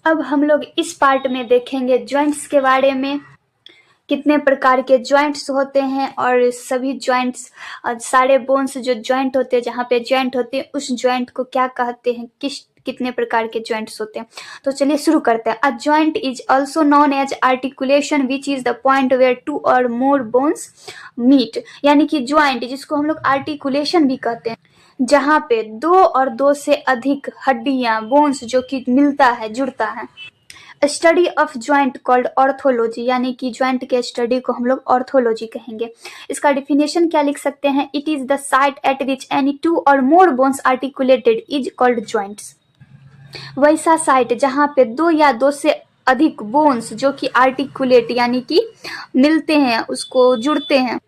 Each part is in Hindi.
अब हम लोग इस पार्ट में देखेंगे जॉइंट्स के बारे में, कितने प्रकार के जॉइंट्स होते हैं और सभी जॉइंट्स, सारे बोन्स जो जॉइंट होते हैं, जहाँ पे जॉइंट होते हैं उस जॉइंट को क्या कहते हैं, कितने प्रकार के जॉइंट्स होते हैं। तो चलिए शुरू करते हैं। A joint is also known as articulation which is the point where two or more bones meet, यानी कि जॉइंट जिसको हम लोग आर्टिकुलेशन भी कहते हैं, जहाँ पे दो और दो से अधिक हड्डियां, बोन्स जो कि मिलता है, जुड़ता है। Study of joint called orthology, यानी कि ज्वाइंट के स्टडी को हम लोग ऑर्थोलॉजी कहेंगे। इसका डिफिनेशन क्या लिख सकते हैं, it is the site at which any two or more bones articulated is called joints. वैसा साइट जहाँ पे दो या दो से अधिक बोन्स जो कि आर्टिकुलेट यानी कि मिलते हैं, उसको जुड़ते हैं,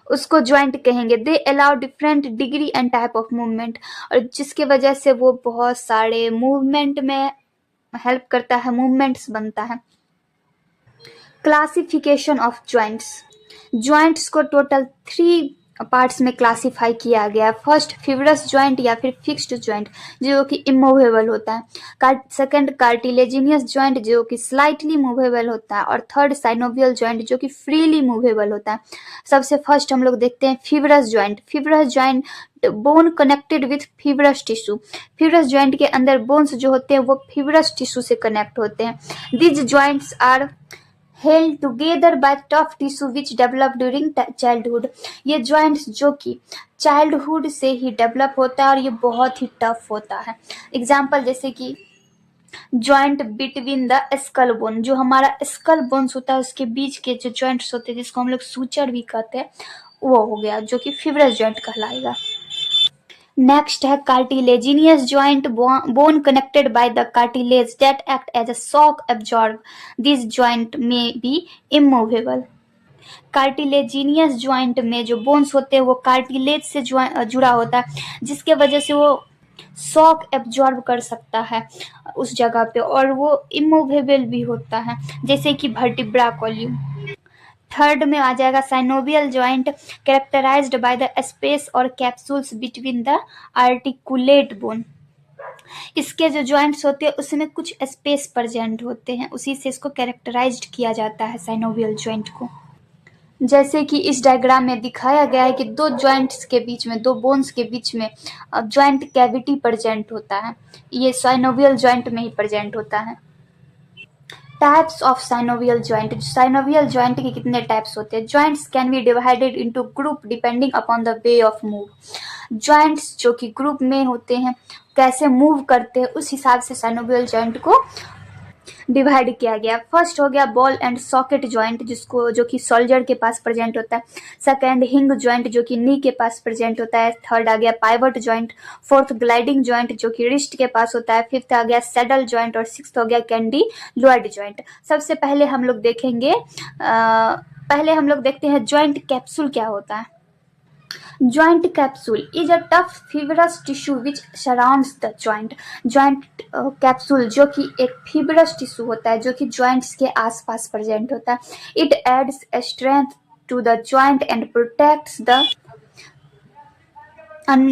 उसको ज्वाइंट कहेंगे। They allow different degree and type of movement, और जिसके वजह से वो बहुत सारे मूवमेंट में हेल्प करता है, मूवमेंट्स बनता है। क्लासिफिकेशन ऑफ जॉइंट्स, जॉइंट्स को टोटल 3 पार्ट्स में क्लासिफाई किया गया है। फर्स्ट फिब्रस जॉइंट या फिर फिक्स्ड जॉइंट जो कि इमूवेबल होता है। सेकंड कार्टिलेजिनियस जॉइंट जो कि स्लाइटली मूवेबल होता है, और थर्ड साइनोवियल जॉइंट जो कि फ्रीली मूवेबल होता है। सबसे फर्स्ट हम लोग देखते हैं fibrous joint. Fibrous joint bone connected with fibrous tissue, fibrous joint के अंदर बोन्स जो होते हैं वो फिब्रस टिश्यू से कनेक्ट होते हैं। These joints are held together by tough tissue which develop during childhood, ये joints जो कि चाइल्डहुड से ही डेवलप होता है और ये बहुत ही टफ होता है। एग्जाम्पल जैसे कि joint between the skull bone, जो हमारा स्कल बोन्स होता है उसके बीच के जो जॉइंट्स होते हैं जिसको हम लोग सूचर भी कहते हैं, वो हो गया जो कि फिब्रस जॉइंट कहलाएगा। नेक्स्ट है cartilaginous joint, bone connected by the cartilage that act as a shock absorb, this joint में बी इमूवेबल। कार्टिलेजिनियस जॉइंट में जो बोन्स होते हैं वो कार्टिलेज से जुड़ा होता है, जिसके वजह से वो शॉक एब्जॉर्ब कर सकता है उस जगह पे, और वो इमूवेबल भी होता है, जैसे कि वर्टिब्रा कॉलम। थर्ड में आ जाएगा synovial joint, characterized by the space or capsules between the articulate bone. इसके जो जॉइंट्स होते हैं उसमें कुछ स्पेस प्रेजेंट होते हैं, उसी से इसको कैरेक्टराइज्ड किया जाता है साइनोवियल जॉइंट को। जैसे कि इस डायग्राम में दिखाया गया है कि दो जॉइंट्स के बीच में, दो बोन्स के बीच में जॉइंट कैविटी प्रेजेंट होता है, ये साइनोवियल जॉइंट में ही प्रेजेंट होता है। Types of synovial joint, synovial joint के कितने टाइप्स होते हैं। Joints can be divided into group depending upon the way of move, joints जो कि ग्रुप में होते हैं, कैसे मूव करते हैं उस हिसाब से साइनोवियल जॉइंट को डिवाइड किया गया। फर्स्ट हो गया बॉल एंड सॉकेट जॉइंट, जिसको जो कि सोल्जर के पास प्रेजेंट होता है। सेकंड हिंग जॉइंट जो कि नी के पास प्रेजेंट होता है। थर्ड आ गया pivot joint. Fourth gliding joint जो कि रिस्ट के पास होता है। फिफ्थ आ गया सैडल जॉइंट, और सिक्स्थ हो गया कैंडिलॉइड जॉइंट। सबसे पहले हम लोग देखेंगे, पहले हम लोग देखते हैं जॉइंट कैप्सूल क्या होता है। Joint capsule is a tough fibrous tissue which surrounds the joint. Joint capsule जो कि एक fibrous tissue होता है जो कि joints के आसपास present होता है. It adds strength to the joint and protects the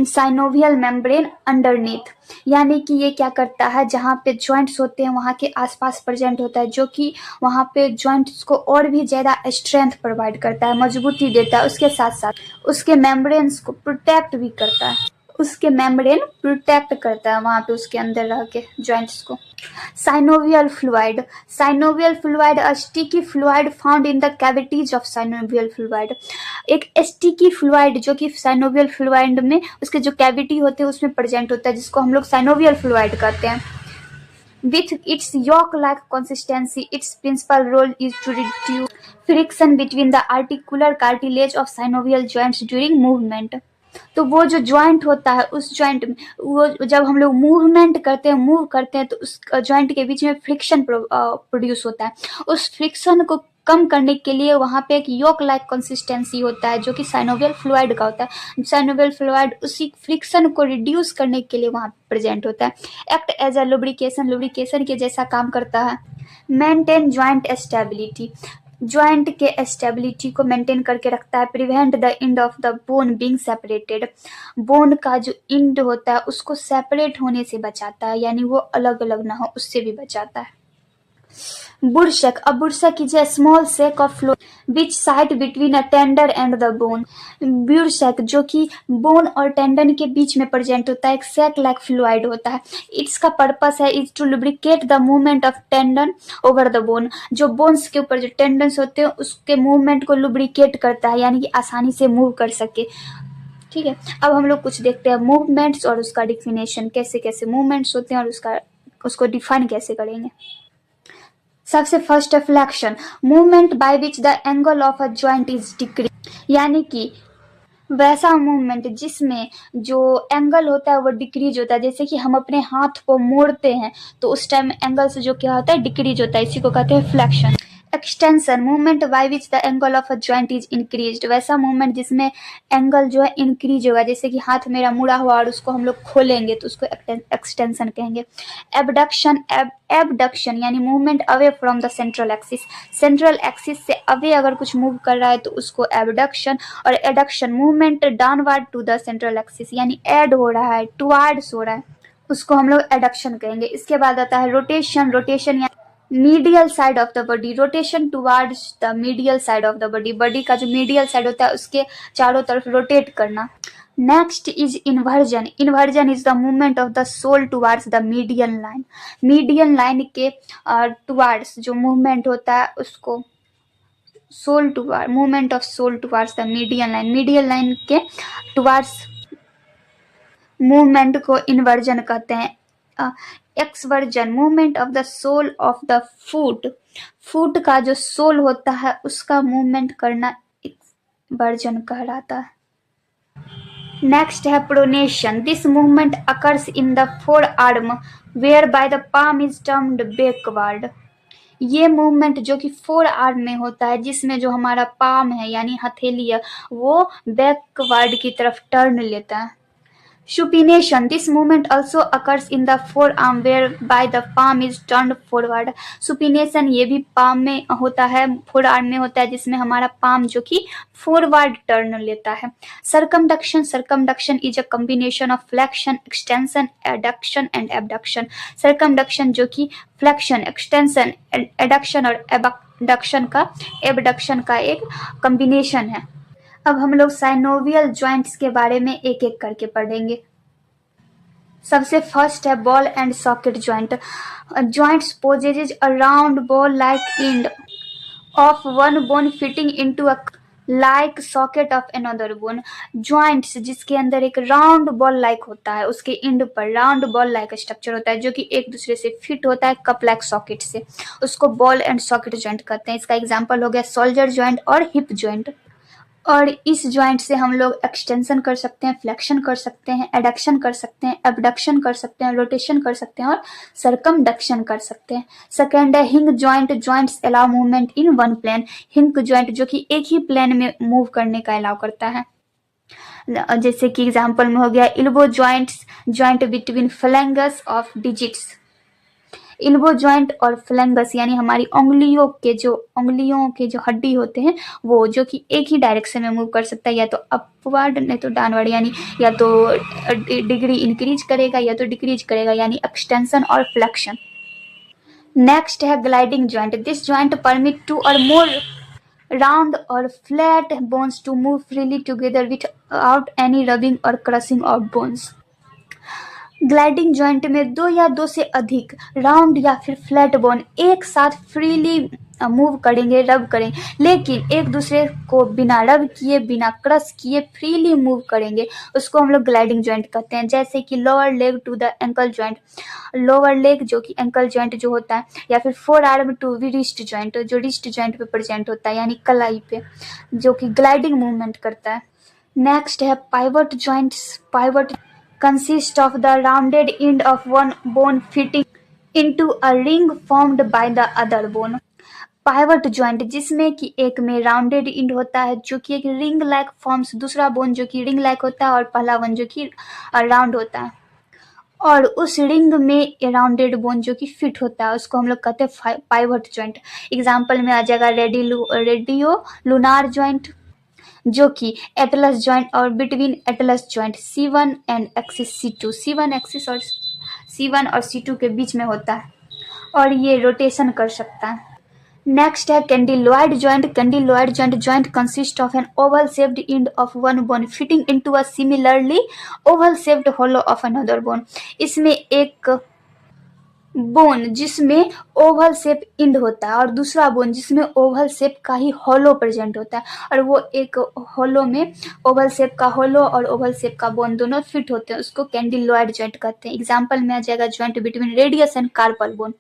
synovial membrane underneath, यानी कि ये क्या करता है, जहाँ पे जॉइंट्स होते हैं वहाँ के आसपास प्रेजेंट होता है, जो कि वहाँ पे जॉइंट्स को और भी ज़्यादा स्ट्रेंथ प्रोवाइड करता है, मजबूती देता है। उसके साथ साथ उसके मेम्ब्रेन्स को प्रोटेक्ट भी करता है, उसके मेम्ब्रेन प्रोटेक्ट करता है वहाँ पे उसके अंदर रह के जॉइंट्स को। Synovial fluid, synovial fluid a sticky fluid found in the cavities of synovial fluid. एक स्टिकी फ्लूइड जो कि साइनोवियल फ्लूइड में उसके जो कैविटी होते हैं उसमें प्रेजेंट होता है, जिसको हम लोग साइनोवियल फ्लूइड कहते हैं। With its yolk-like consistency, its principal role is to reduce friction between the articular cartilage of synovial joints during movement. तो वो जो जॉइंट होता है उस जॉइंट में वो जब हम लोग मूवमेंट करते हैं, मूव करते हैं, तो उस जॉइंट के बीच में फ्रिक्शन प्रोड्यूस होता है। उस फ्रिक्शन को कम करने के लिए वहाँ पे एक योक लाइक कंसिस्टेंसी होता है जो कि साइनोवियल फ्लूइड का होता है। साइनोवियल फ्लूइड उसी फ्रिक्शन को रिड्यूस करने के लिए वहाँ प्रेजेंट होता है। Act as a lubrication, lubrication के जैसा काम करता है। मेंटेन जॉइंट स्टेबिलिटी, जॉइंट के स्टेबिलिटी को मेंटेन करके रखता है। Prevent the end of the bone being separated, bone का जो एंड होता है उसको सेपरेट होने से बचाता है, यानी वो अलग अलग ना हो, उससे भी बचाता है। बुरशक, a bursak is a small sac of fluid which site between a tendon and the bone. ब्यूरसैक जो कि बोन और टेंडन के बीच में प्रेजेंट होता है, एक सैक लाइक फ्लूइड होता है. इसका पर्पस है is to lubricate the movement of tendon over the bone. जो बोन्स के ऊपर जो टेंडन्स होते हैं उसके मूवमेंट को लुब्रिकेट करता है, यानी कि आसानी से मूव कर सके. ठीक है, अब हम लोग कुछ देखते हैं मूवमेंट्स और उसका डिफिनेशन, कैसे कैसे मूवमेंट्स होते हैं और उसको डिफाइन कैसे करेंगे. सबसे फर्स्ट है flexion, movement by which the angle of a joint is decrease, यानी कि वैसा मूवमेंट जिसमें जो एंगल होता है वो डिक्रीज होता है. जैसे कि हम अपने हाथ को मोड़ते हैं तो उस टाइम एंगल से जो क्या होता है डिक्रीज होता है, इसी को कहते हैं flexion. Extension, movement by which the angle of a joint is increased, वैसा मूवमेंट जिसमें एंगल जो है इंक्रीज होगा. जैसे कि हाथ मेरा मुड़ा हुआ और उसको हम लोग खोलेंगे तो उसको एक्सटेंशन कहेंगे. एबडक्शन, एबडक्शन यानी movement away from the central axis, central axis से अवे अगर कुछ मूव कर रहा है तो उसको एबडक्शन. और adduction, movement downward to the central axis, यानी एड हो रहा है, टुवार्ड्स हो रहा है, उसको हम लोग एडक्शन कहेंगे. इसके बाद आता है रोटेशन, रोटेशन यानी medial side of the body, rotation towards the medial side of the body, body का जो मीडियल साइड होता है उसके चारों तरफ रोटेट करना. Next is inversion, inversion is the movement of the sole towards the median line, median line के टुवार्ड्स जो मूवमेंट होता है उसको sole toward, movement of sole towards the median line, median line के टुवार्ड्स मूवमेंट को इन्वर्जन कहते हैं. Eversion, movement of the sole of the foot, foot का जो सोल होता है उसका मूवमेंट करना एक्सवर्जन कहलाता है. नेक्स्ट है pronation, this movement occurs in the forearm whereby the palm is turned backward. ये मूवमेंट जो कि फोर आर्म में होता है जिसमें जो हमारा पाम है यानी हथेली है वो बैकवर्ड की तरफ टर्न लेता है. Supination, this movement also occurs in the forearm whereby the palm is turned forward. Supination ये भी palm में होता है, forearm में होता है जिसमें हमारा palm जो कि forward turn लेता है. Circumduction, circumduction is a combination of flexion, extension, adduction and abduction. Circumduction जो कि flexion, extension, adduction और abduction का एक combination है. अब हम लोग साइनोवियल जॉइंट्स के बारे में एक एक करके पढ़ेंगे. सबसे फर्स्ट है ball and socket joint. Joints possess a round ball like and of one bone fitting into a like socket of another bone. Joints जिसके अंदर एक राउंड बॉल लाइक होता है, उसके एंड पर राउंड बॉल लाइक स्ट्रक्चर होता है जो कि एक दूसरे से फिट होता है कप लाइक सॉकेट से, उसको बॉल एंड सॉकेट जॉइंट कहते हैं. इसका एग्जाम्पल हो गया शोल्डर जॉइंट और हिप जॉइंट. और इस जॉइंट से हम लोग एक्सटेंशन कर सकते हैं, फ्लेक्शन कर सकते हैं, एडक्शन कर सकते हैं, एबडक्शन कर सकते हैं, रोटेशन कर सकते हैं और सर्कमडक्शन कर सकते हैं. सेकेंड है hinge joint, joints allow movement in one plane. Hinge joint जो कि एक ही प्लेन में मूव करने का अलाउ करता है. जैसे कि एग्जाम्पल में हो गया elbow joints, joint between phalanges of digits. Elbow joint और फ्लैंगस यानी हमारी उंगलियों के जो हड्डी होते हैं वो जो कि एक ही डायरेक्शन में मूव कर सकता है, या तो अपवर्ड नहीं तो डाउनवर्ड, यानी या तो डिग्री इंक्रीज करेगा या तो डिक्रीज करेगा, यानी एक्सटेंशन और फ्लेक्शन. नेक्स्ट है gliding joint, this joint permit two or more round or flat bones to move freely together without any rubbing or crushing of bones. Gliding joint में दो या दो से अधिक राउंड या फिर फ्लैट बोन एक साथ फ्रीली मूव करेंगे, रब करेंगे, लेकिन एक दूसरे को बिना रब किए बिना क्रश किए फ्रीली मूव करेंगे, उसको हम लोग ग्लाइडिंग जॉइंट कहते हैं. जैसे कि lower leg to the ankle joint, lower leg जो कि एंकल जॉइंट जो होता है, या फिर forearm to wrist joint जो रिस्ट जॉइंट पे प्रेजेंट होता है यानी कलाई पे, जो कि ग्लाइडिंग मूवमेंट करता है. नेक्स्ट है pivot joints. Pivot consist of the rounded end of one bone fitting into a ring formed by the other bone. Pivot joint जिसमें कि एक में राउंडेड इंड होता है जो कि एक रिंग लाइक फॉर्म्स, दूसरा बोन जो कि रिंग लाइक होता है और पहला बोन जो कि राउंड होता है, और उस रिंग में राउंडेड बोन जो कि फिट होता है उसको हम लोग कहते हैं पाइवट जॉइंट. एग्जाम्पल में आ जाएगा रेडियो लूनार जॉइंट जो कि एटलस जॉइंट और between Atlas joint C1 and axis C2, C1 axis और C1 और C2 के बीच में होता है. और ये रोटेशन कर सकता है। नेक्स्ट है condyloid joint. Condyloid joint consist of an oval shaped end of one bone fitting into a similarly oval shaped hollow of another bone. इसमें एक बोन जिसमें ओवल शेप इंड होता है और दूसरा बोन जिसमें ओवल शेप का ही होलो प्रेजेंट होता है, और वो एक होलो में ओवल शेप का होलो और ओवल शेप का बोन दोनों फिट होते हैं, उसको कैंडिलॉइड जॉइंट कहते हैं। एग्जांपल में आ जाएगा joint between radius and carpal bone.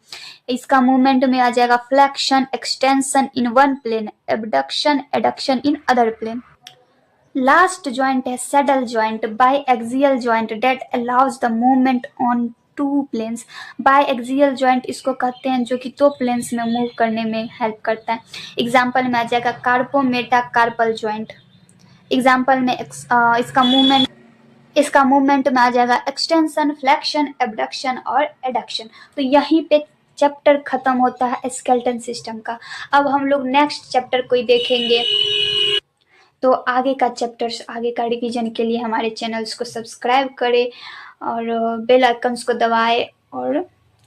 इसका मूवमेंट में आ जाएगा flexion extension in one plane, abduction adduction in other plane. Last joint है saddle joint, biaxial joint that allows the movement on two planes. Biaxial joint इसको कहते हैं जो कि दो प्लेन्स में मूव करने में हेल्प करता है। एग्जाम्पल में आ जाएगा कार्पो मेटा कार्पल जॉइंट। एग्जाम्पल में इसका मूवमेंट में आ जाएगा एक्सटेंशन फ्लेक्शन एबडक्शन और एडक्शन। तो यहीं पे चैप्टर खत्म होता है स्केलेटन सिस्टम का। अब हम लोग नेक्स्ट चैप्टर को ही देखेंगे। तो आगे का चैप्टर्स, आगे का रिवीजन के लिए हमारे चैनल्स को सब्सक्राइब करें और बेल आइकन्स को दबाएं और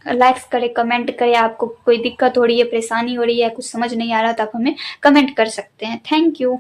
लाइक्स करें, कमेंट करें। आपको कोई दिक्कत हो रही है, परेशानी हो रही है, कुछ समझ नहीं आ रहा तो आप हमें कमेंट कर सकते हैं। Thank you.